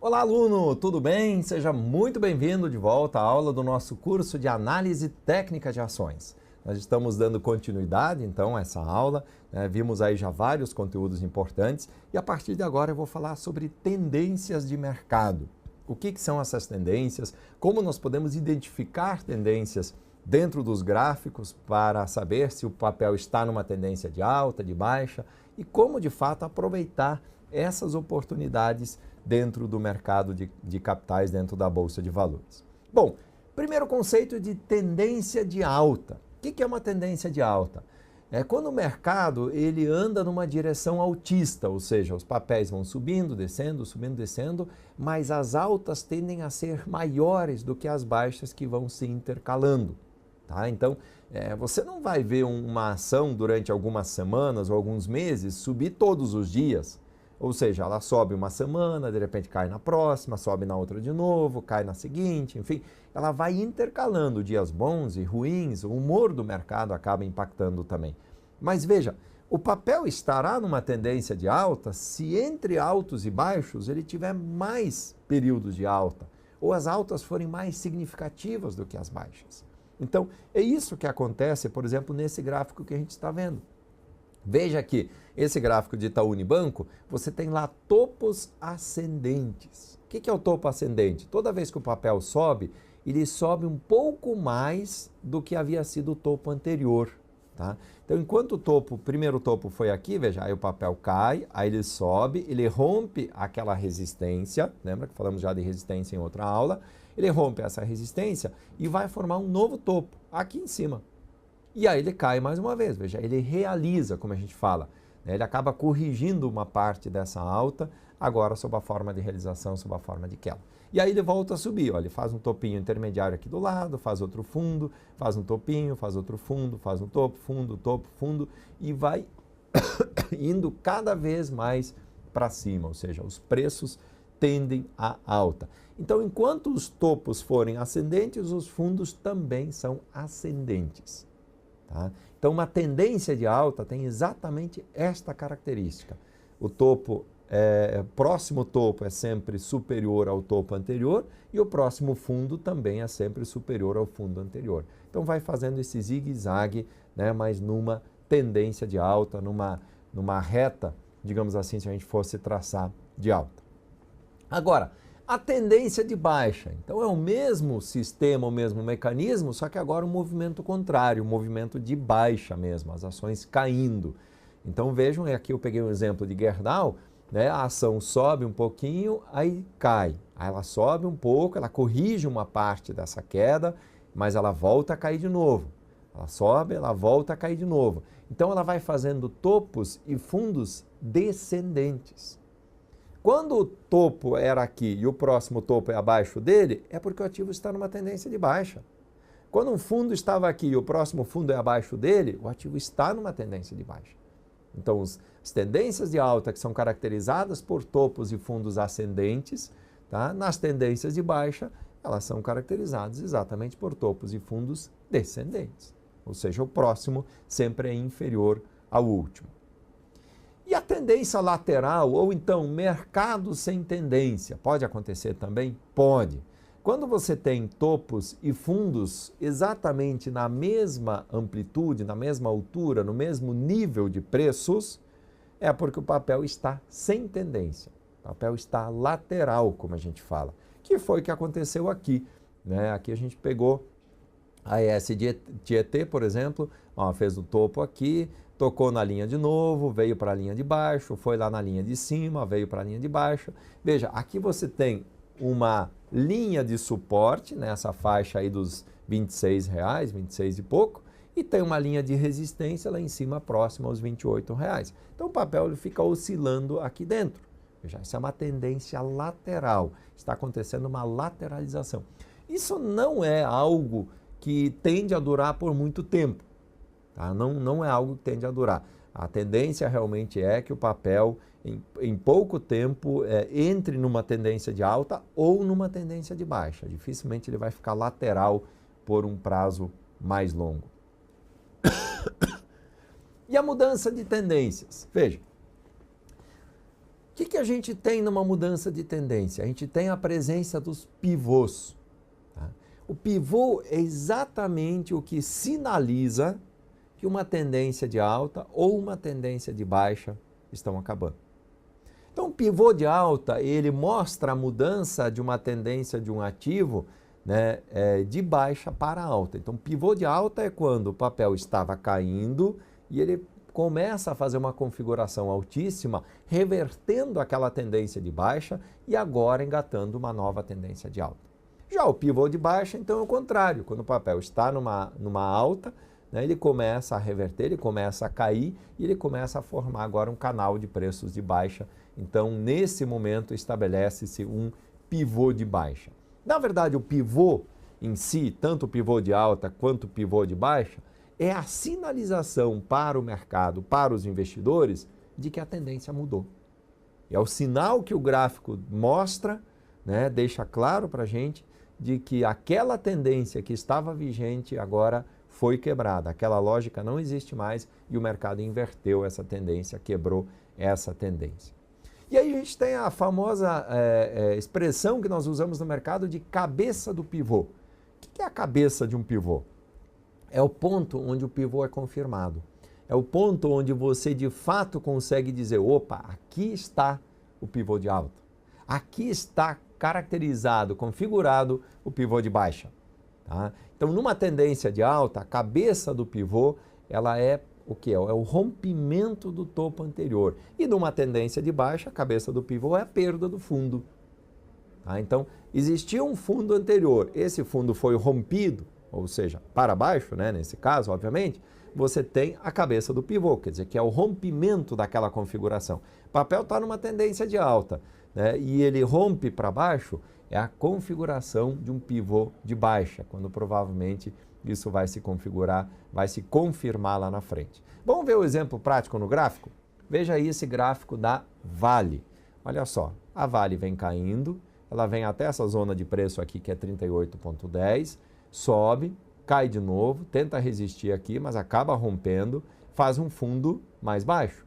Olá, aluno, tudo bem? Seja muito bem-vindo de volta à aula do nosso curso de Análise Técnica de Ações. Nós estamos dando continuidade, então, a essa aula, vimos aí já vários conteúdos importantes e a partir de agora eu vou falar sobre tendências de mercado. O que são essas tendências? Como nós podemos identificar tendências dentro dos gráficos para saber se o papel está numa tendência de alta, de baixa e como, de fato, aproveitar essas oportunidades dentro do mercado de capitais, dentro da Bolsa de Valores. Bom, primeiro conceito de tendência de alta. O que é uma tendência de alta? É quando o mercado ele anda numa direção altista, ou seja, os papéis vão subindo, descendo, mas as altas tendem a ser maiores do que as baixas que vão se intercalando. Tá? Então, você não vai ver uma ação durante algumas semanas ou alguns meses subir todos os dias. Ou seja, ela sobe uma semana, de repente cai na próxima, sobe na outra de novo, cai na seguinte, enfim, ela vai intercalando dias bons e ruins, o humor do mercado acaba impactando também. Mas veja, o papel estará numa tendência de alta se entre altos e baixos ele tiver mais períodos de alta, ou as altas forem mais significativas do que as baixas. Então, é isso que acontece, por exemplo, nesse gráfico que a gente está vendo. Veja aqui, esse gráfico de Itaú Unibanco, você tem lá topos ascendentes. O que é o topo ascendente? Toda vez que o papel sobe, ele sobe um pouco mais do que havia sido o topo anterior. Tá? Então, enquanto o primeiro topo foi aqui, veja, aí o papel cai, aí ele sobe, ele rompe aquela resistência, lembra que falamos já de resistência em outra aula? Ele rompe essa resistência e vai formar um novo topo aqui em cima. E aí ele cai mais uma vez, veja, ele realiza, como a gente fala, né? Ele acaba corrigindo uma parte dessa alta, agora sob a forma de realização, sob a forma de queda. E aí ele volta a subir, ó, ele faz um topinho intermediário aqui do lado, faz outro fundo, faz um topinho, faz outro fundo, faz um topo, fundo, e vai indo cada vez mais para cima, ou seja, os preços tendem à alta. Então, enquanto os topos forem ascendentes, os fundos também são ascendentes. Tá? Então, uma tendência de alta tem exatamente esta característica. O topo, próximo topo é sempre superior ao topo anterior e o próximo fundo também é sempre superior ao fundo anterior. Então, vai fazendo esse zigue-zague, né, mas numa tendência de alta, numa reta, digamos assim, se a gente fosse traçar de alta. Agora, a tendência de baixa. Então, é o mesmo sistema, o mesmo mecanismo, só que agora um movimento contrário, um movimento de baixa mesmo, as ações caindo. Então, vejam, aqui eu peguei um exemplo de Gerdau, né? A ação sobe um pouquinho, aí cai. Aí ela sobe um pouco, ela corrige uma parte dessa queda, mas ela volta a cair de novo. Ela sobe, ela volta a cair de novo. Então, ela vai fazendo topos e fundos descendentes. Quando o topo era aqui e o próximo topo é abaixo dele, é porque o ativo está numa tendência de baixa. Quando um fundo estava aqui e o próximo fundo é abaixo dele, o ativo está numa tendência de baixa. Então, as tendências de alta que são caracterizadas por topos e fundos ascendentes, tá? Nas tendências de baixa, elas são caracterizadas exatamente por topos e fundos descendentes. Ou seja, o próximo sempre é inferior ao último. E a tendência lateral, ou então mercado sem tendência, pode acontecer também? Pode. Quando você tem topos e fundos exatamente na mesma amplitude, na mesma altura, no mesmo nível de preços, é porque o papel está sem tendência. O papel está lateral, como a gente fala, que foi o que aconteceu aqui, né? Aqui a gente pegou a ES de Tietê, por exemplo, ó, fez o topo aqui, tocou na linha de novo, veio para a linha de baixo, foi lá na linha de cima, veio para a linha de baixo. Veja, aqui você tem uma linha de suporte, nessa faixa aí dos R$26, 26 e pouco, e tem uma linha de resistência lá em cima, próxima aos R$28. Então o papel ele fica oscilando aqui dentro. Veja, isso é uma tendência lateral, está acontecendo uma lateralização. Isso não é algo que tende a durar por muito tempo. Tá? Não é algo que tende a durar. A tendência realmente é que o papel, em pouco tempo, entre numa tendência de alta ou numa tendência de baixa. Dificilmente ele vai ficar lateral por um prazo mais longo. E a mudança de tendências? Veja, O que a gente tem numa mudança de tendência? A gente tem a presença dos pivôs. Tá? O pivô é exatamente o que sinaliza que uma tendência de alta ou uma tendência de baixa estão acabando. Então, o pivô de alta, ele mostra a mudança de uma tendência de um ativo, né, de baixa para alta. Então, pivô de alta é quando o papel estava caindo e ele começa a fazer uma configuração altíssima, revertendo aquela tendência de baixa e agora engatando uma nova tendência de alta. Já o pivô de baixa, então, é o contrário. Quando o papel está numa alta, né, ele começa a reverter, ele começa a cair e ele começa a formar agora um canal de preços de baixa. Então, nesse momento, estabelece-se um pivô de baixa. Na verdade, o pivô em si, tanto o pivô de alta quanto o pivô de baixa, é a sinalização para o mercado, para os investidores, de que a tendência mudou. É o sinal que o gráfico mostra, né, deixa claro para a gente, de que aquela tendência que estava vigente agora foi quebrada. Aquela lógica não existe mais e o mercado inverteu essa tendência, quebrou essa tendência. E aí a gente tem a famosa expressão que nós usamos no mercado de cabeça do pivô. O que é a cabeça de um pivô? É o ponto onde o pivô é confirmado. É o ponto onde você de fato consegue dizer, opa, aqui está o pivô de alta. Aqui está caracterizado, configurado o pivô de baixa. Tá? Então, numa tendência de alta, a cabeça do pivô, ela é o que é? É o rompimento do topo anterior. E numa tendência de baixa, a cabeça do pivô é a perda do fundo. Tá? Então, existia um fundo anterior, esse fundo foi rompido, ou seja, para baixo, né? Nesse caso, obviamente, você tem a cabeça do pivô, quer dizer, que é o rompimento daquela configuração. O papel está numa tendência de alta, né? E ele rompe para baixo, é a configuração de um pivô de baixa, quando provavelmente isso vai se configurar, vai se confirmar lá na frente. Vamos ver o exemplo prático no gráfico? Veja aí esse gráfico da Vale. Olha só, a Vale vem caindo, ela vem até essa zona de preço aqui que é 38,10, sobe, cai de novo, tenta resistir aqui, mas acaba rompendo, faz um fundo mais baixo.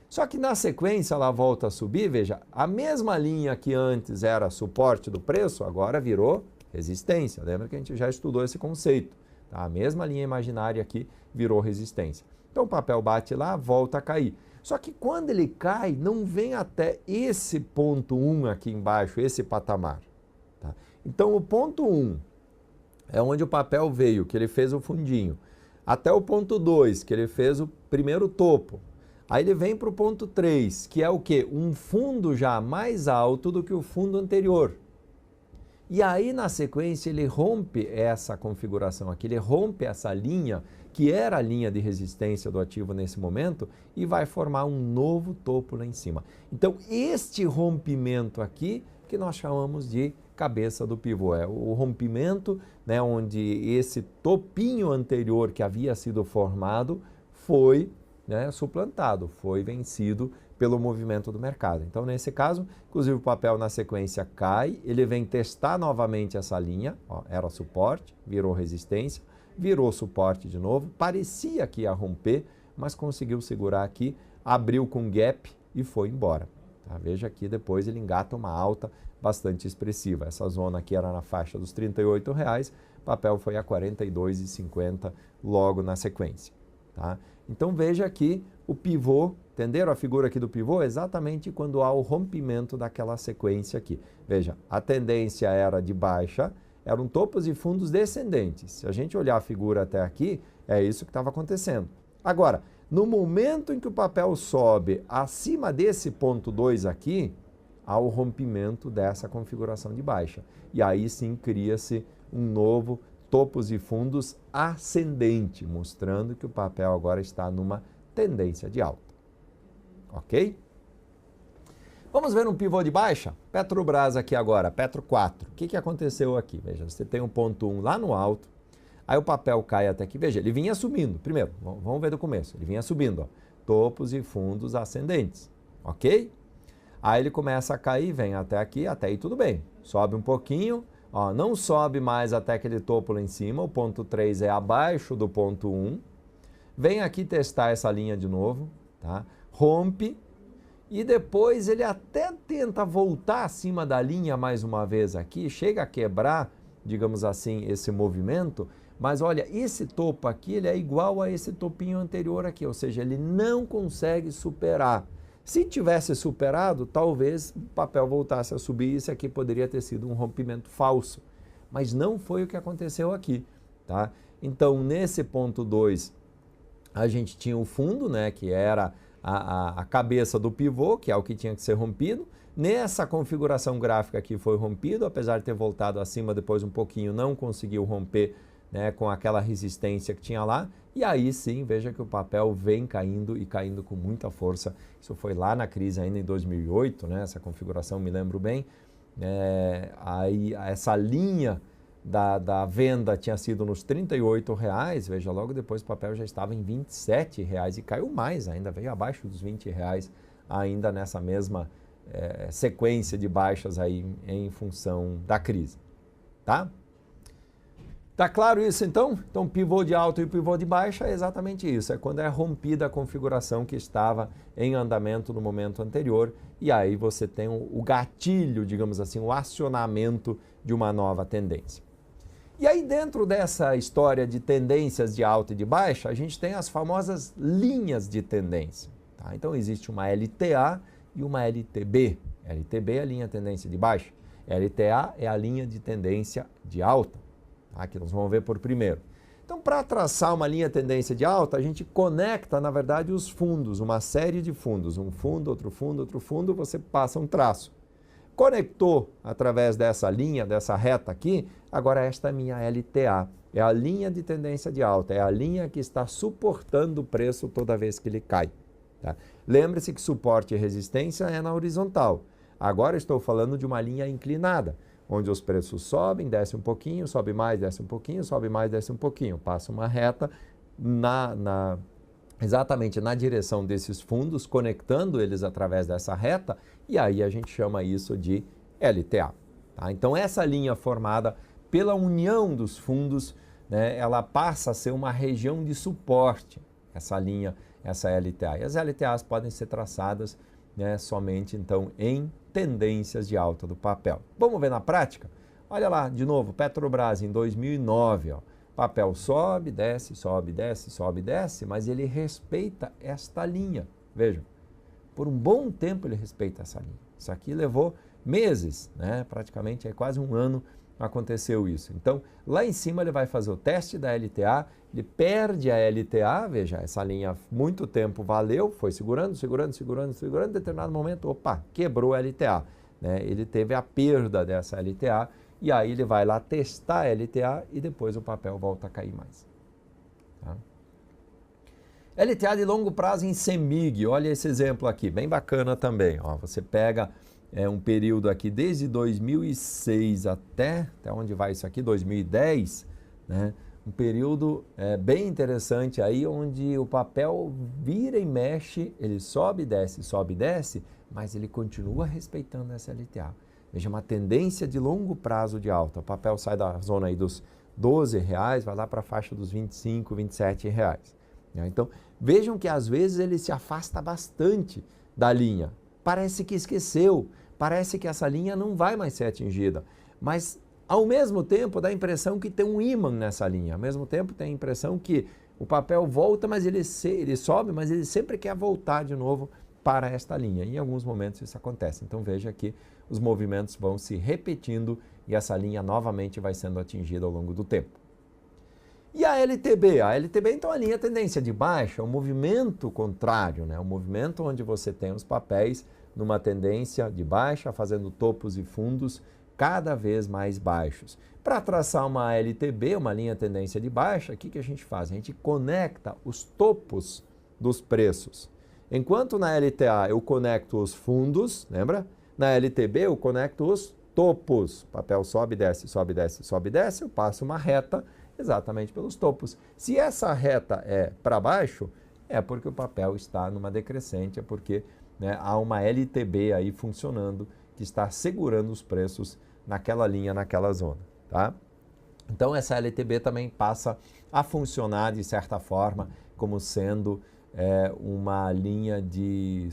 Só que na sequência ela volta a subir, veja, a mesma linha que antes era suporte do preço, agora virou resistência. Lembra que a gente já estudou esse conceito? Tá? A mesma linha imaginária aqui virou resistência. Então o papel bate lá, volta a cair. Só que quando ele cai, não vem até esse ponto 1 aqui embaixo, esse patamar. Tá? Então o ponto 1 é onde o papel veio, que ele fez o fundinho. Até o ponto 2, que ele fez o primeiro topo. Aí ele vem para o ponto 3, que é o quê? Um fundo já mais alto do que o fundo anterior. E aí, na sequência, ele rompe essa configuração aqui, ele rompe essa linha, que era a linha de resistência do ativo nesse momento, e vai formar um novo topo lá em cima. Então, este rompimento aqui, que nós chamamos de cabeça do pivô, é o rompimento, né, onde esse topinho anterior que havia sido formado foi, né, suplantado, foi vencido pelo movimento do mercado. Então, nesse caso, inclusive o papel na sequência cai, ele vem testar novamente essa linha, ó, era suporte, virou resistência, virou suporte de novo, parecia que ia romper, mas conseguiu segurar aqui, abriu com gap e foi embora. Tá? Veja aqui, depois ele engata uma alta bastante expressiva. Essa zona aqui era na faixa dos R$ 38,00, o papel foi a R$ 42,50 logo na sequência. Tá? Então veja aqui o pivô, entenderam a figura aqui do pivô? Exatamente quando há o rompimento daquela sequência aqui. Veja, a tendência era de baixa, eram topos e fundos descendentes. Se a gente olhar a figura até aqui, é isso que estava acontecendo. Agora, no momento em que o papel sobe acima desse ponto 2 aqui, há o rompimento dessa configuração de baixa. E aí sim cria-se um novo topos e fundos ascendente, mostrando que o papel agora está numa tendência de alta. Ok? Vamos ver um pivô de baixa? Petrobras aqui agora, Petro 4. O que aconteceu aqui? Veja, você tem um ponto 1 lá no alto, aí o papel cai até aqui. Veja, ele vinha subindo. Primeiro, vamos ver do começo. Ele vinha subindo, ó, topos e fundos ascendentes. Ok? Aí ele começa a cair, vem até aqui, até aí tudo bem. Sobe um pouquinho, ó, não sobe mais até aquele topo lá em cima, o ponto 3 é abaixo do ponto 1. Vem aqui testar essa linha de novo, tá? Rompe e depois ele até tenta voltar acima da linha mais uma vez aqui, chega a quebrar, digamos assim, esse movimento, mas olha, esse topo aqui ele é igual a esse topinho anterior aqui, ou seja, ele não consegue superar. Se tivesse superado, talvez o papel voltasse a subir, isso aqui poderia ter sido um rompimento falso, mas não foi o que aconteceu aqui, tá? Então, nesse ponto 2, a gente tinha o fundo, né, que era a cabeça do pivô, que é o que tinha que ser rompido. Nessa configuração gráfica aqui foi rompido, apesar de ter voltado acima depois um pouquinho, não conseguiu romper, né, com aquela resistência que tinha lá. E aí sim, veja que o papel vem caindo e caindo com muita força. Isso foi lá na crise ainda em 2008, né, essa configuração me lembro bem. Aí essa linha da venda tinha sido nos R$ 38,00, veja, logo depois o papel já estava em R$ 27,00 e caiu mais ainda, veio abaixo dos R$ 20,00 ainda nessa mesma sequência de baixas aí em função da crise, tá? Tá claro isso então? Então pivô de alta e pivô de baixa é exatamente isso, é quando é rompida a configuração que estava em andamento no momento anterior e aí você tem o gatilho, digamos assim, o acionamento de uma nova tendência. E aí dentro dessa história de tendências de alta e de baixa, a gente tem as famosas linhas de tendência, tá? Então existe uma LTA e uma LTB. LTB é a linha de tendência de baixa, LTA é a linha de tendência de alta. Aqui nós vamos ver por primeiro. Então, para traçar uma linha tendência de alta, a gente conecta, na verdade, os fundos, uma série de fundos. Um fundo, outro fundo, você passa um traço. Conectou através dessa linha, dessa reta aqui, agora esta é a minha LTA. É a linha de tendência de alta, é a linha que está suportando o preço toda vez que ele cai. Tá? Lembre-se que suporte e resistência é na horizontal. Agora estou falando de uma linha inclinada, onde os preços sobem, desce um pouquinho, sobe mais, desce um pouquinho, sobe mais, desce um pouquinho. Passa uma reta exatamente na direção desses fundos, conectando eles através dessa reta, e aí a gente chama isso de LTA. Tá? Então essa linha formada pela união dos fundos, né, ela passa a ser uma região de suporte, essa linha, essa LTA. E as LTAs podem ser traçadas, né, somente então em tendências de alta do papel. Vamos ver na prática? Olha lá, de novo, Petrobras em 2009, ó, papel sobe, desce, sobe, desce, sobe, desce, mas ele respeita esta linha. Vejam, por um bom tempo ele respeita essa linha. Isso aqui levou meses, né? Praticamente é quase um ano aconteceu isso. Então, lá em cima ele vai fazer o teste da LTA, ele perde a LTA, veja, essa linha muito tempo valeu, foi segurando, em determinado momento, opa, quebrou a LTA. Né? Ele teve a perda dessa LTA e aí ele vai lá testar a LTA e depois o papel volta a cair mais. Tá? LTA de longo prazo em CEMIG, olha esse exemplo aqui, bem bacana também. Ó, você pega um período aqui desde 2006 até onde vai isso aqui, 2010, né? Um período bem interessante aí, onde o papel vira e mexe, ele sobe e desce, mas ele continua respeitando essa LTA. Veja, uma tendência de longo prazo de alta. O papel sai da zona aí dos R$12, vai lá para a faixa dos R$25, R$27. Então, vejam que às vezes ele se afasta bastante da linha. Parece que esqueceu, parece que essa linha não vai mais ser atingida, mas ao mesmo tempo dá a impressão que tem um ímã nessa linha, ao mesmo tempo tem a impressão que o papel volta, mas ele sobe, mas ele sempre quer voltar de novo para esta linha. Em alguns momentos isso acontece, então veja que os movimentos vão se repetindo e essa linha novamente vai sendo atingida ao longo do tempo. E a LTB? A LTB, então, a linha tendência de baixa, é um movimento contrário, né? Um movimento onde você tem os papéis numa tendência de baixa, fazendo topos e fundos cada vez mais baixos. Para traçar uma LTB, uma linha tendência de baixa, o que a gente faz? A gente conecta os topos dos preços. Enquanto na LTA eu conecto os fundos, lembra? Na LTB eu conecto os topos. O papel sobe, desce, sobe, desce, sobe, desce, eu passo uma reta exatamente pelos topos. Se essa reta é para baixo, é porque o papel está numa decrescente, é porque, né, há uma LTB aí funcionando que está segurando os preços naquela linha, naquela zona. Tá? Então essa LTB também passa a funcionar de certa forma como sendo uma linha de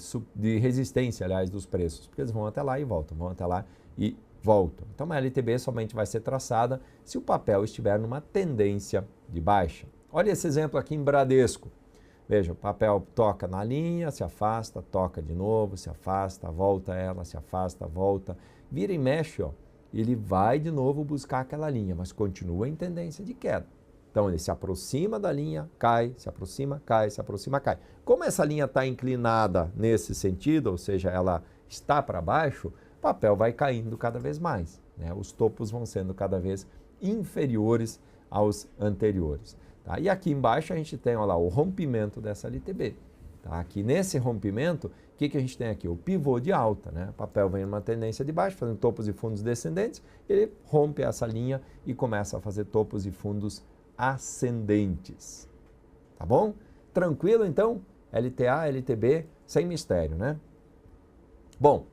resistência, aliás, dos preços, porque eles vão até lá e voltam, vão até lá e voltam. Então, a LTB somente vai ser traçada se o papel estiver numa tendência de baixa. Olha esse exemplo aqui em Bradesco. Veja, o papel toca na linha, se afasta, toca de novo, se afasta, volta ela, se afasta, volta. Vira e mexe, ó, ele vai de novo buscar aquela linha, mas continua em tendência de queda. Então, ele se aproxima da linha, cai, se aproxima, cai, se aproxima, cai. Como essa linha está inclinada nesse sentido, ou seja, ela está para baixo, o papel vai caindo cada vez mais, né? Os topos vão sendo cada vez inferiores aos anteriores. Tá? E aqui embaixo a gente tem, olha lá, o rompimento dessa LTB. Tá? Aqui nesse rompimento, o que a gente tem aqui? O pivô de alta. Né? O papel vem numa tendência de baixo, fazendo topos e fundos descendentes, ele rompe essa linha e começa a fazer topos e fundos ascendentes. Tá bom? Tranquilo, então? LTA, LTB, sem mistério, né? Bom,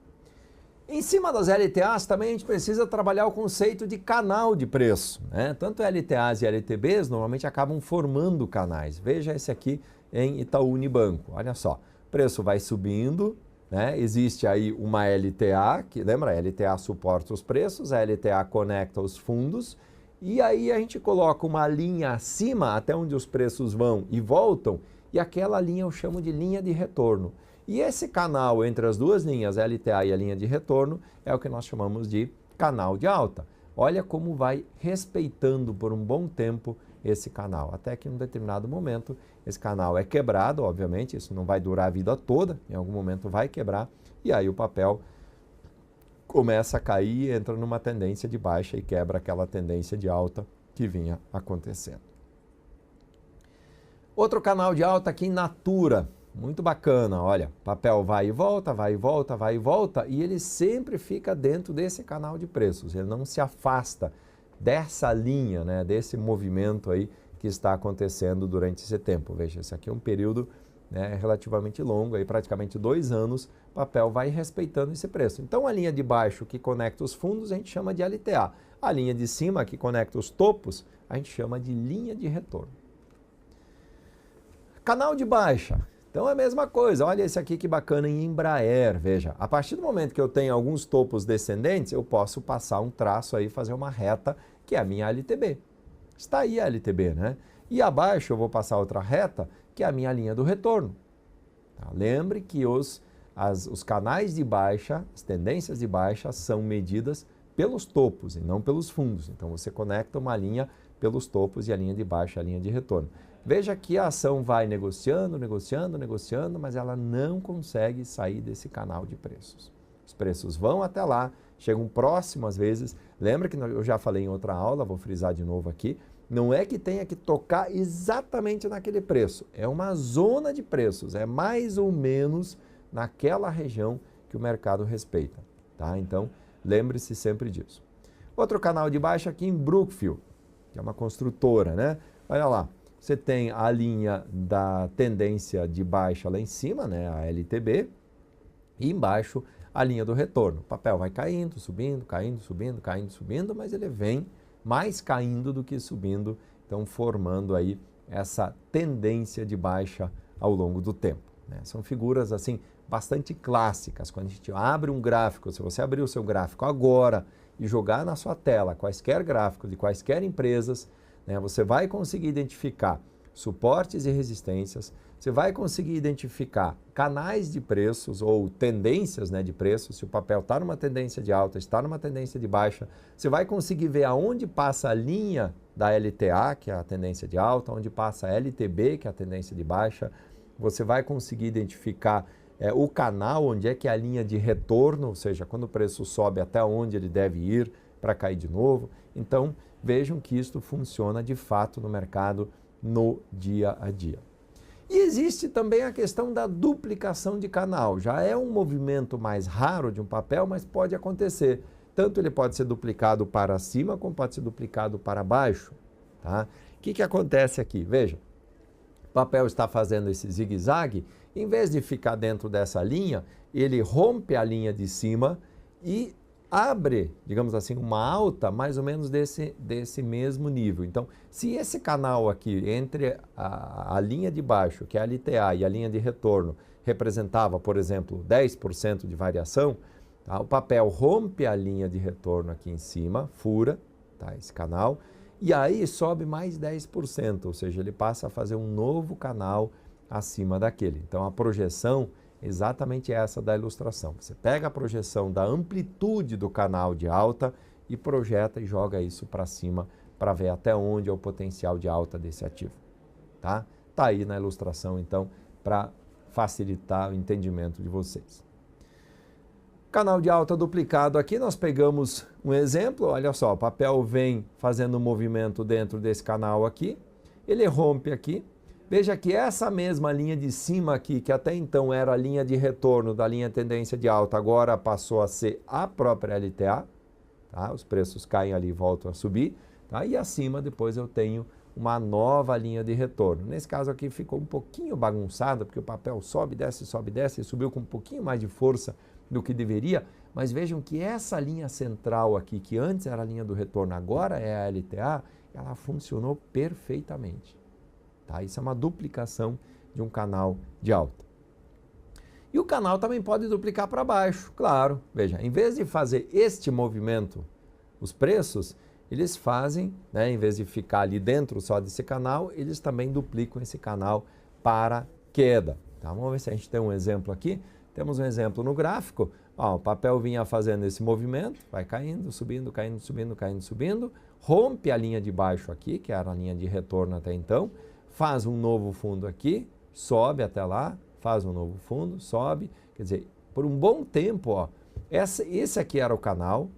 em cima das LTAs também a gente precisa trabalhar o conceito de canal de preço, né? Tanto LTAs e LTBs normalmente acabam formando canais. Veja esse aqui em Itaú Unibanco. Olha só, o preço vai subindo, né? Existe aí uma LTA, que lembra, a LTA suporta os preços, a LTA conecta os fundos, e aí a gente coloca uma linha acima até onde os preços vão e voltam, e aquela linha eu chamo de linha de retorno. E esse canal entre as duas linhas, a LTA e a linha de retorno, é o que nós chamamos de canal de alta. Olha como vai respeitando por um bom tempo esse canal, até que em um determinado momento esse canal é quebrado, obviamente, isso não vai durar a vida toda, em algum momento vai quebrar, e aí o papel começa a cair, entra numa tendência de baixa e quebra aquela tendência de alta que vinha acontecendo. Outro canal de alta aqui em Natura. Muito bacana, olha, papel vai e volta, vai e volta, vai e volta, e ele sempre fica dentro desse canal de preços, ele não se afasta dessa linha, né, desse movimento aí que está acontecendo durante esse tempo. Veja, esse aqui é um período, né, relativamente longo, aí praticamente 2 anos, o papel vai respeitando esse preço. Então a linha de baixo que conecta os fundos a gente chama de LTA, a linha de cima que conecta os topos a gente chama de linha de retorno. Canal de baixa. Então é a mesma coisa, olha esse aqui que bacana em Embraer, veja, a partir do momento que eu tenho alguns topos descendentes, eu posso passar um traço aí, fazer uma reta, que é a minha LTB. Está aí a LTB, né? E abaixo eu vou passar outra reta, que é a minha linha do retorno. Tá? Lembre que os canais de baixa, as tendências de baixa são medidas pelos topos e não pelos fundos. Então você conecta uma linha pelos topos e a linha de baixa, a linha de retorno. Veja que a ação vai negociando, negociando, negociando, mas ela não consegue sair desse canal de preços. Os preços vão até lá, chegam próximo às vezes. Lembra que eu já falei em outra aula, vou frisar de novo aqui, não é que tenha que tocar exatamente naquele preço, é uma zona de preços, é mais ou menos naquela região que o mercado respeita. Tá? Então, lembre-se sempre disso. Outro canal de baixa aqui em Brookfield, que é uma construtora, né? Olha lá. Você tem a linha da tendência de baixa lá em cima, né, a LTB, e embaixo a linha do retorno. O papel vai caindo, subindo, caindo, subindo, caindo, subindo, mas ele vem mais caindo do que subindo, então formando aí essa tendência de baixa ao longo do tempo. Né? São figuras assim bastante clássicas. Quando a gente abre um gráfico, se você abrir o seu gráfico agora e jogar na sua tela quaisquer gráficos de quaisquer empresas, né, você vai conseguir identificar suportes e resistências, você vai conseguir identificar canais de preços ou tendências, né, de preços, se o papel está numa tendência de alta, está numa tendência de baixa, você vai conseguir ver aonde passa a linha da LTA, que é a tendência de alta, onde passa a LTB, que é a tendência de baixa, você vai conseguir identificar o canal, onde é que é a linha de retorno, ou seja, quando o preço sobe até onde ele deve ir para cair de novo. Então, vejam que isto funciona de fato no mercado no dia a dia. E existe também a questão da duplicação de canal. Já é um movimento mais raro de um papel, mas pode acontecer. Tanto ele pode ser duplicado para cima, como pode ser duplicado para baixo. Tá? O que acontece aqui? Veja, o papel está fazendo esse zigue-zague, em vez de ficar dentro dessa linha, ele rompe a linha de cima e abre, digamos assim, uma alta mais ou menos desse mesmo nível. Então, se esse canal aqui, entre a linha de baixo, que é a LTA, e a linha de retorno, representava, por exemplo, 10% de variação, tá? O papel rompe a linha de retorno aqui em cima, fura, tá? Esse canal, e aí sobe mais 10%, ou seja, ele passa a fazer um novo canal acima daquele. Então, a projeção exatamente essa da ilustração. Você pega a projeção da amplitude do canal de alta e projeta e joga isso para cima para ver até onde é o potencial de alta desse ativo. Tá? Tá aí na ilustração, então, para facilitar o entendimento de vocês. Canal de alta duplicado aqui, nós pegamos um exemplo, olha só, o papel vem fazendo um movimento dentro desse canal aqui, ele rompe aqui. Veja que essa mesma linha de cima aqui, que até então era a linha de retorno da linha tendência de alta, agora passou a ser a própria LTA. Tá? Os preços caem ali e voltam a subir. Tá? E acima depois eu tenho uma nova linha de retorno. Nesse caso aqui ficou um pouquinho bagunçado, porque o papel sobe, desce, e subiu com um pouquinho mais de força do que deveria. Mas vejam que essa linha central aqui, que antes era a linha do retorno, agora é a LTA, ela funcionou perfeitamente. Tá? Isso é uma duplicação de um canal de alta. E o canal também pode duplicar para baixo, claro. Veja, em vez de fazer este movimento, os preços, eles fazem, né, em vez de ficar ali dentro só desse canal, eles também duplicam esse canal para queda. Tá? Vamos ver se a gente tem um exemplo aqui. Temos um exemplo no gráfico. Ó, o papel vinha fazendo esse movimento, vai caindo, subindo, caindo, subindo, caindo, subindo, rompe a linha de baixo aqui, que era a linha de retorno até então, faz um novo fundo aqui, sobe até lá, faz um novo fundo, sobe. Quer dizer, por um bom tempo, ó, esse aqui era o canal,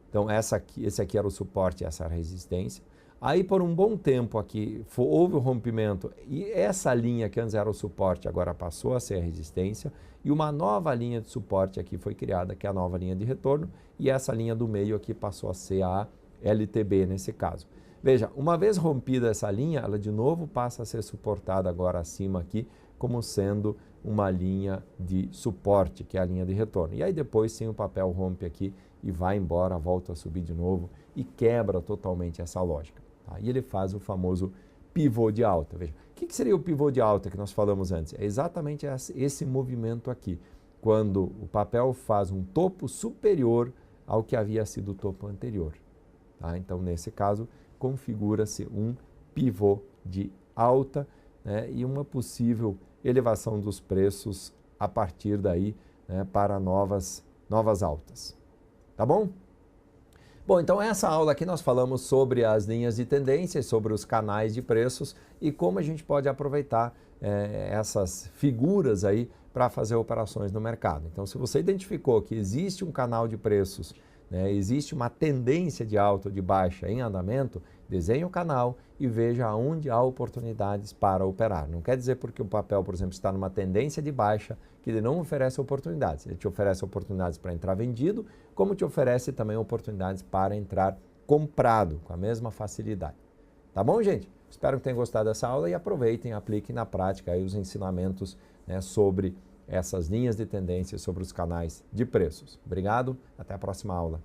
então esse aqui era o suporte, essa era a resistência. Aí por um bom tempo aqui houve o rompimento e essa linha que antes era o suporte agora passou a ser a resistência e uma nova linha de suporte aqui foi criada, que é a nova linha de retorno, e essa linha do meio aqui passou a ser a LTB nesse caso. Veja, uma vez rompida essa linha, ela de novo passa a ser suportada agora acima aqui, como sendo uma linha de suporte, que é a linha de retorno. E aí depois sim o papel rompe aqui e vai embora, volta a subir de novo e quebra totalmente essa lógica. Tá? E ele faz o famoso pivô de alta. Veja, o que seria o pivô de alta que nós falamos antes? É exatamente esse movimento aqui, quando o papel faz um topo superior ao que havia sido o topo anterior. Tá? Então, nesse caso, configura-se um pivô de alta, né, e uma possível elevação dos preços a partir daí, né, para novas altas. Tá bom? Bom, então essa aula aqui nós falamos sobre as linhas de tendências, sobre os canais de preços e como a gente pode aproveitar essas figuras aí para fazer operações no mercado. Então, se você identificou que existe um canal de preços, né, existe uma tendência de alta ou de baixa em andamento, desenhe o canal e veja onde há oportunidades para operar. Não quer dizer porque o papel, por exemplo, está numa tendência de baixa que ele não oferece oportunidades. Ele te oferece oportunidades para entrar vendido, como te oferece também oportunidades para entrar comprado com a mesma facilidade. Tá bom, gente? Espero que tenham gostado dessa aula e aproveitem, apliquem na prática aí os ensinamentos, né, sobre essas linhas de tendência, sobre os canais de preços. Obrigado, até a próxima aula.